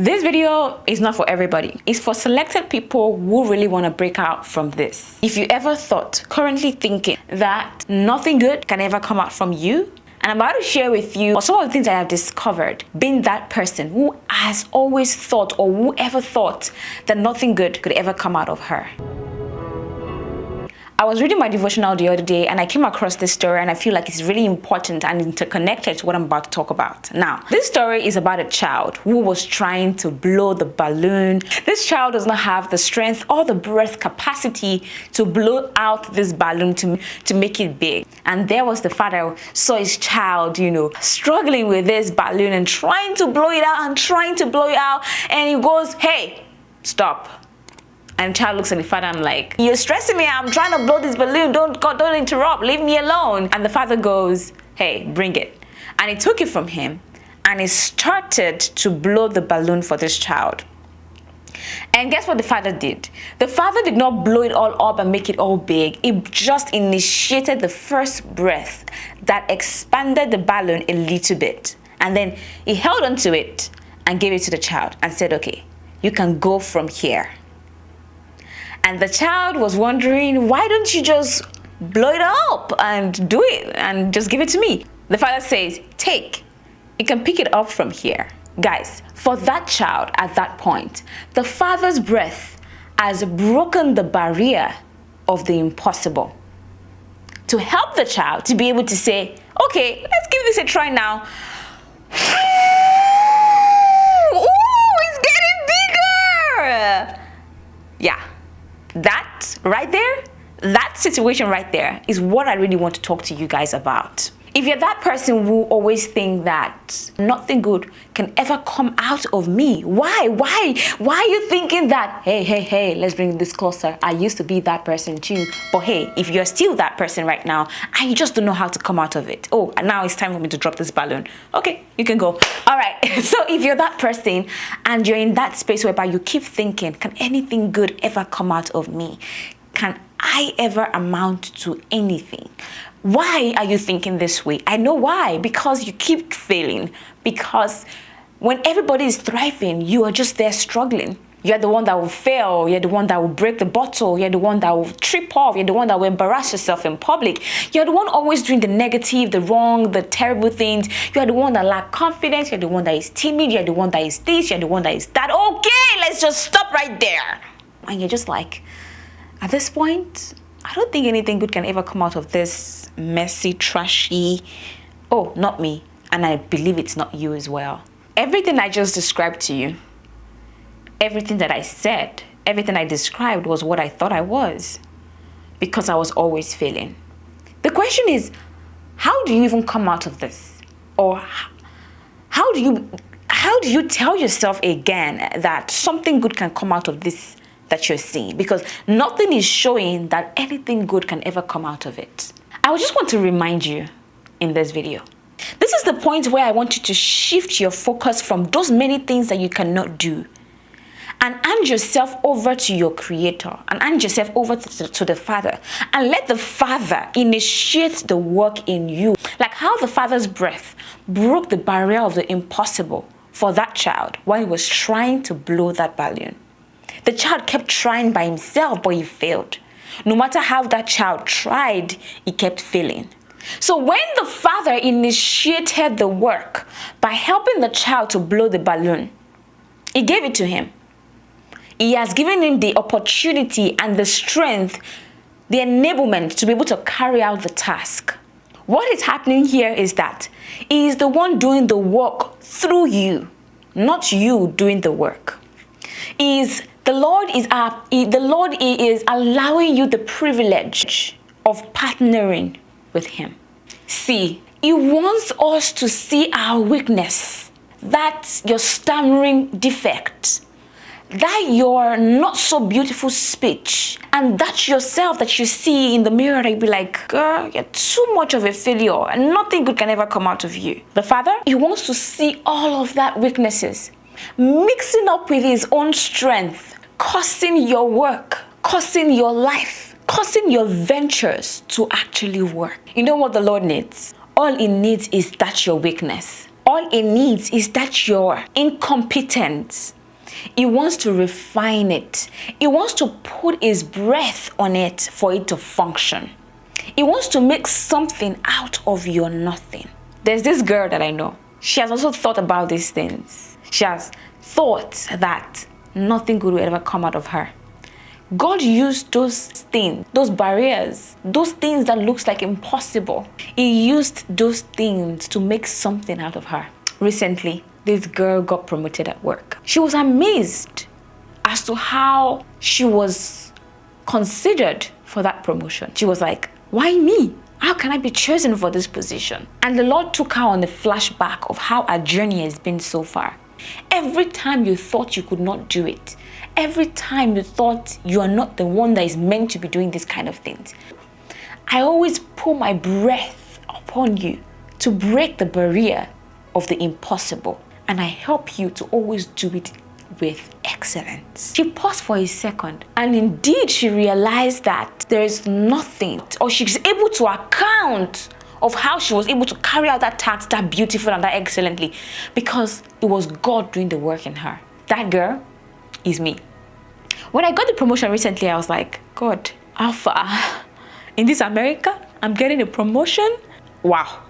This video is not for everybody. It's for selected people who really want to break out from this. If you ever thought, currently thinking that nothing good can ever come out from you, and I'm about to share with you some of the things I have discovered being that person who has always thought or whoever thought that nothing good could ever come out of her. I was reading my devotional the other day and I came across this story, and I feel like it's really important and interconnected to what I'm about to talk about. Now, this story is about a child who was trying to blow the balloon. This child does not have the strength or the breath capacity to blow out this balloon to make it big. And there was the father, saw his child, struggling with this balloon and trying to blow it out and trying to blow it out. And he goes, "Hey, stop." And the child looks at the father, I'm like, "You're stressing me out. I'm trying to blow this balloon. Don't interrupt. Leave me alone." And the father goes, "Hey, bring it." And he took it from him and he started to blow the balloon for this child. And guess what the father did? The father did not blow it all up and make it all big. He just initiated the first breath that expanded the balloon a little bit. And then he held onto it and gave it to the child and said, "Okay, you can go from here." And the child was wondering, why don't you just blow it up and do it and just give it to me? The father says, "Take, you can pick it up from here." Guys, for that child at that point, the father's breath has broken the barrier of the impossible. To help the child to be able to say, "Okay, let's give this a try now." Ooh, it's getting bigger. Yeah. That right there, that situation right there is what I really want to talk to you guys about. If you're that person who always think that nothing good can ever come out of me, why are you thinking that? Hey, let's bring this closer. I used to be that person too. But hey, if you're still that person right now, I just don't know how to come out of it. Oh, and now it's time for me to drop this balloon. Okay, you can go. All right. So if you're that person and you're in that space whereby you keep thinking, can anything good ever come out of me? Can I ever amount to anything? Why are you thinking this way? I know why. Because you keep failing. Because when everybody is thriving, you are just there struggling. You're the one that will fail. You're the one that will break the bottle. You're the one that will trip off. You're the one that will embarrass yourself in public. You're the one always doing the negative, the wrong, the terrible things. You're the one that lacks confidence. You're the one that is timid. You're the one that is this. You're the one that is that. Okay, let's just stop right there. And you're just like, at this point, I don't think anything good can ever come out of this messy, trashy, oh, not me. And I believe it's not you as well. Everything I just described to you, everything that I said, everything I described was what I thought I was, because I was always failing. The question is, how do you even come out of this? Or how do you tell yourself again that something good can come out of this that you're seeing? Because nothing is showing that anything good can ever come out of it. I just want to remind you in this video, this is the point where I want you to shift your focus from those many things that you cannot do and hand yourself over to your creator and hand yourself over to the Father, and let the Father initiate the work in you. Like how the Father's breath broke the barrier of the impossible for that child while he was trying to blow that balloon. The child kept trying by himself, but he failed. No matter how that child tried, he kept failing. So when the Father initiated the work by helping the child to blow the balloon, he gave it to him. He has given him the opportunity and the strength, the enablement to be able to carry out the task. What is happening here is that he is the one doing the work through you, not you doing the work. The Lord is allowing you the privilege of partnering with him. See, he wants us to see our weakness, that your stammering defect, that your not so beautiful speech, and that yourself that you see in the mirror, that you be like, "Girl, you're too much of a failure and nothing good can ever come out of you." The Father, he wants to see all of that weaknesses mixing up with his own strength, causing your work, causing your life, causing your ventures to actually work. You know what the Lord needs? All he needs is that your weakness. All it needs is that you're incompetent. He wants to refine it. He wants to put his breath on it for it to function. He wants to make something out of your nothing. There's this girl that I know. She has also thought about these things. She has thought that nothing good will ever come out of her. God used those things, those barriers, those things that looks like impossible. He used those things to make something out of her. Recently, this girl got promoted at work. She was amazed as to how she was considered for that promotion. She was like, why me? How can I be chosen for this position? And the Lord took her on the flashback of how her journey has been so far. Every time you thought you could not do it, every time you thought you are not the one that is meant to be doing this kind of things, I always pour my breath upon you to break the barrier of the impossible. And I help you to always do it with excellence. She paused for a second, and indeed she realized that there is nothing, or she's able to account of how she was able to carry out that task that beautiful and that excellently, because it was God doing the work in her. That girl is me. When I got the promotion recently, I was like, God, how far? In this America, I'm getting a promotion? Wow.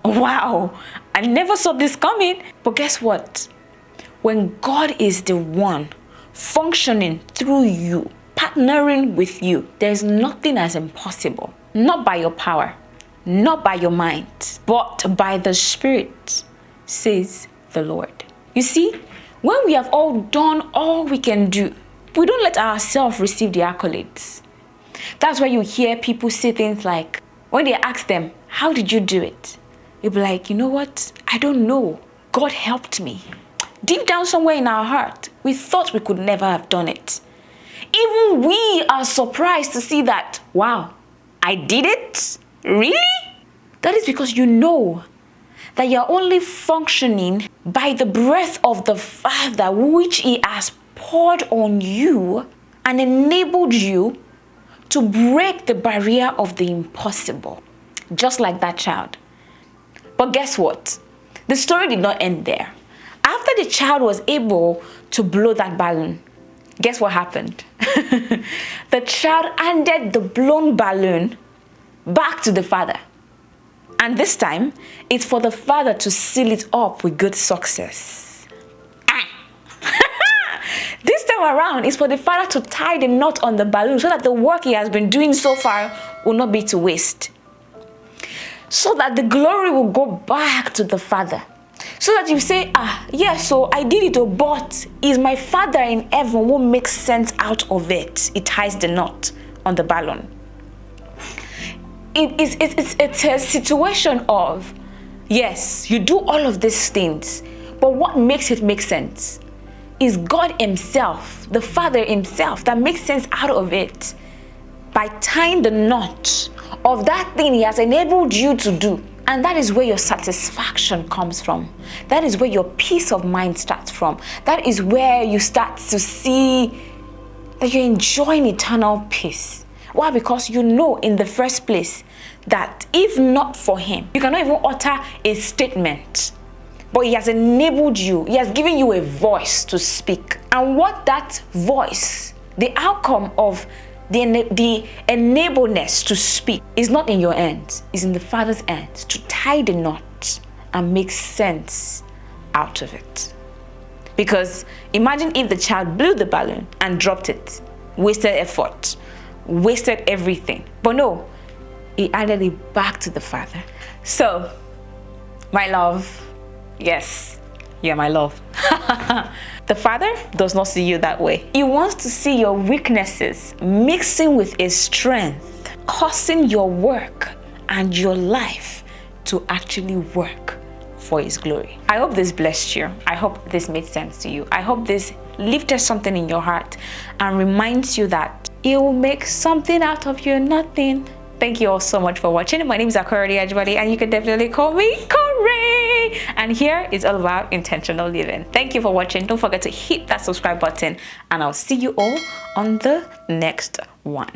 Wow. I never saw this coming. But guess what? When God is the one functioning through you, partnering with you, there's nothing as impossible. Not by your power, not by your mind, but by the Spirit, says the Lord. You see, when we have all done all we can do, we don't let ourselves receive the accolades. That's why you hear people say things like, when they ask them, how did you do it? You'll be like, you know what? I don't know. God helped me. Deep down somewhere in our heart, we thought we could never have done it. Even we are surprised to see that, wow, I did it? Really? That is because you know that you're only functioning by the breath of the Father, which He has poured on you and enabled you to break the barrier of the impossible, just like that child. But guess what? The story did not end there. After the child was able to blow that balloon, guess what happened? The child handed the blown balloon back to the father. And this time, it's for the father to seal it up with good success. This time around, it's for the father to tie the knot on the balloon so that the work he has been doing so far will not be to waste. So that the glory will go back to the father. So that you say, yeah, so I did it, but is my Father in heaven who makes sense out of it. It ties the knot on the ballon. It's a situation of, yes, you do all of these things, but what makes it make sense is God Himself, the Father Himself, that makes sense out of it by tying the knot of that thing He has enabled you to do. And that is where your satisfaction comes from. That is where your peace of mind starts from. That is where you start to see that you're enjoying eternal peace. Why? Because you know in the first place that if not for Him, you cannot even utter a statement. But He has enabled you. He has given you a voice to speak. And what that voice, the outcome of the enableness to speak is not in your hands, it's in the Father's hands to tie the knot and make sense out of it. Because imagine if the child blew the balloon and dropped it, wasted effort, wasted everything. But no, he added it back to the Father. So, my love, yes, you're my love. The Father does not see you that way. He wants to see your weaknesses mixing with His strength, causing your work and your life to actually work for His glory. I hope this blessed you. I hope this made sense to you. I hope this lifted something in your heart and reminds you that He will make something out of your nothing. Thank you all so much for watching. My name is Akorede Ajibade, and you can definitely call me Corey. And here is all about intentional living. Thank you for watching. Don't forget to hit that subscribe button, and I'll see you all on the next one.